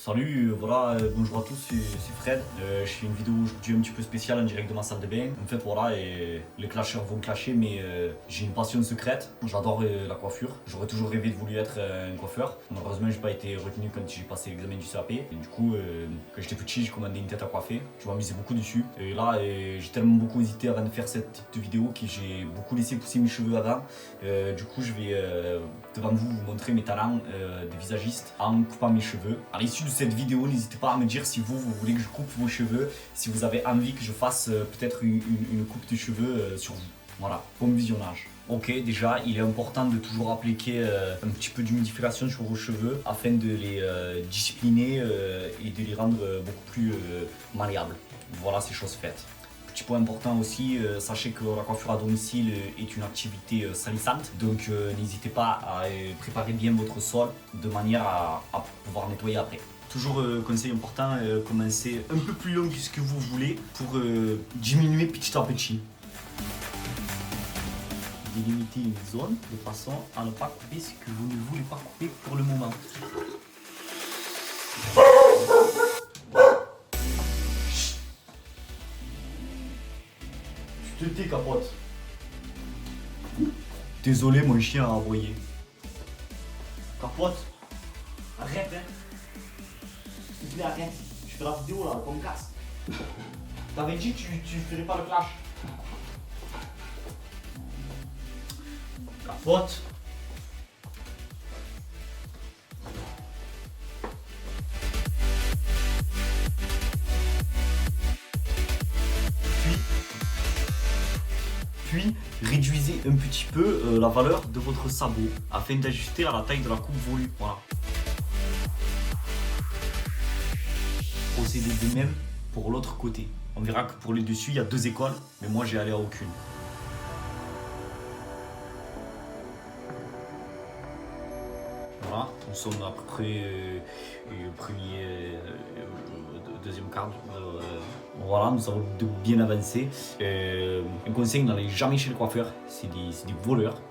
Salut, voilà, bonjour à tous, c'est Fred. Je fais une vidéo aujourd'hui un petit peu spéciale en direct de ma salle de bain. En fait, voilà, les clasheurs vont clasher, mais j'ai une passion secrète. J'adore la coiffure. J'aurais toujours rêvé de vouloir être un coiffeur. Malheureusement, j'ai pas été retenu quand j'ai passé l'examen du CAP. Et du coup, quand j'étais petit, j'ai commandé une tête à coiffer. Je m'amusais beaucoup dessus. Et là, j'ai tellement beaucoup hésité avant de faire cette type de vidéo que j'ai beaucoup laissé pousser mes cheveux avant. Du coup, je vais devant vous montrer mes talents de visagiste en coupant mes cheveux. À l'issue de cette vidéo, n'hésitez pas à me dire si vous voulez que je coupe vos cheveux, si vous avez envie que je fasse peut-être une coupe de cheveux sur vous. Voilà, bon visionnage. Ok, déjà, il est important de toujours appliquer un petit peu d'humidification sur vos cheveux afin de les discipliner et de les rendre beaucoup plus malléables. Voilà, c'est chose faite. Petit point important aussi, sachez que la coiffure à domicile est une activité salissante, donc n'hésitez pas à préparer bien votre sol de manière à pouvoir nettoyer après. Toujours conseil important, commencez un peu plus long que ce que vous voulez pour diminuer petit à petit. Délimitez une zone de façon à ne pas couper ce que vous ne voulez pas couper pour le moment. Tu te tais, capote. Désolé, mon chien a aboyé. Capote. Arrête, hein. S'il te plaît, arrête. Je fais la vidéo là, qu'on me casse. T'avais dit que tu ferais pas le clash. Capote. Puis réduisez un petit peu la valeur de votre sabot afin d'ajuster à la taille de la coupe voulue. Voilà. Procédez de même pour l'autre côté. On verra que pour les dessus, il y a deux écoles, mais moi j'ai allé à aucune. Voilà, nous sommes à peu près premier, deuxième quart. Voilà, nous avons bien avancé. Un conseil, n'allez jamais chez le coiffeur, c'est des voleurs.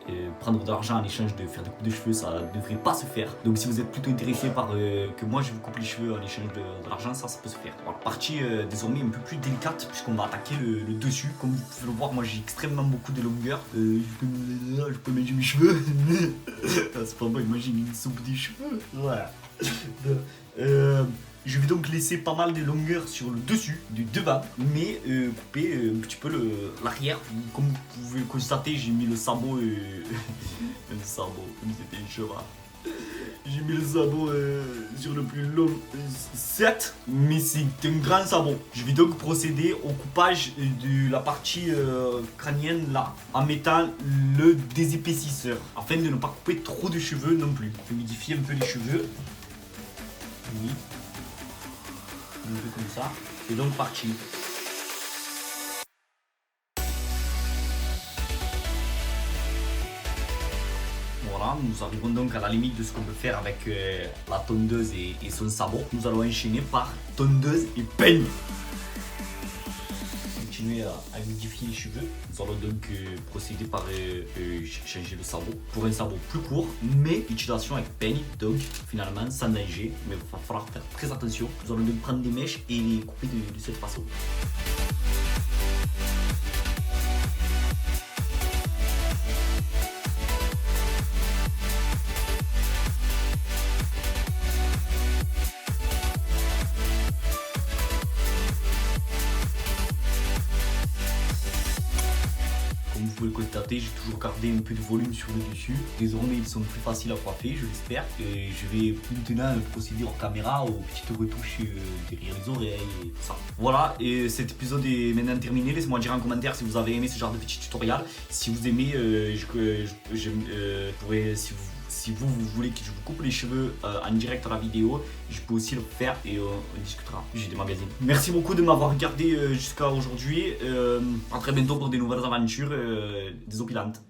Prendre de l'argent en échange de faire des coupes de cheveux, ça ne devrait pas se faire. Donc si vous êtes plutôt intéressé par que moi je vous coupe les cheveux en échange de l'argent, ça peut se faire. Voilà, partie désormais un peu plus délicate puisqu'on va attaquer le dessus. Comme vous pouvez le voir, moi j'ai extrêmement beaucoup de longueur. Je peux manger mes cheveux. C'est pas bon, imagine une soupe des cheveux. Voilà. Je vais donc laisser pas mal de longueur sur le dessus, du devant, mais couper un petit peu l'arrière. Comme vous pouvez le constater, j'ai mis le sabot, un sabot, comme c'était un cheval. J'ai mis le sabot sur le plus long, certes, mais c'est un grand sabot. Je vais donc procéder au coupage de la partie crânienne là, en mettant le désépaississeur, afin de ne pas couper trop de cheveux non plus. Humidifier un peu les cheveux. Oui. Un peu comme ça, c'est donc parti. Voilà, nous arrivons donc à la limite de ce qu'on peut faire avec la tondeuse et son sabot. Nous allons enchaîner par tondeuse et peigne. Continuer à humidifier les cheveux. Nous allons donc procéder par changer le sabot pour un sabot plus court, mais utilisation avec peigne, donc finalement sans danger, mais il va falloir faire très attention. Nous allons donc prendre des mèches et les couper de cette façon. Comme vous pouvez le constater, j'ai toujours gardé un peu de volume sur le dessus. Désormais, ils sont plus faciles à coiffer, je l'espère. Et je vais maintenant procéder hors caméra aux petites retouches derrière les oreilles et tout ça. Voilà, et cet épisode est maintenant terminé. Laissez-moi dire en commentaire si vous avez aimé ce genre de petit tutoriel. Si vous aimez, si vous voulez que je vous coupe les cheveux en direct à la vidéo, je peux aussi le faire et on discutera. J'ai des magazines. Merci beaucoup de m'avoir regardé jusqu'à aujourd'hui. À très bientôt pour des nouvelles aventures désopilantes.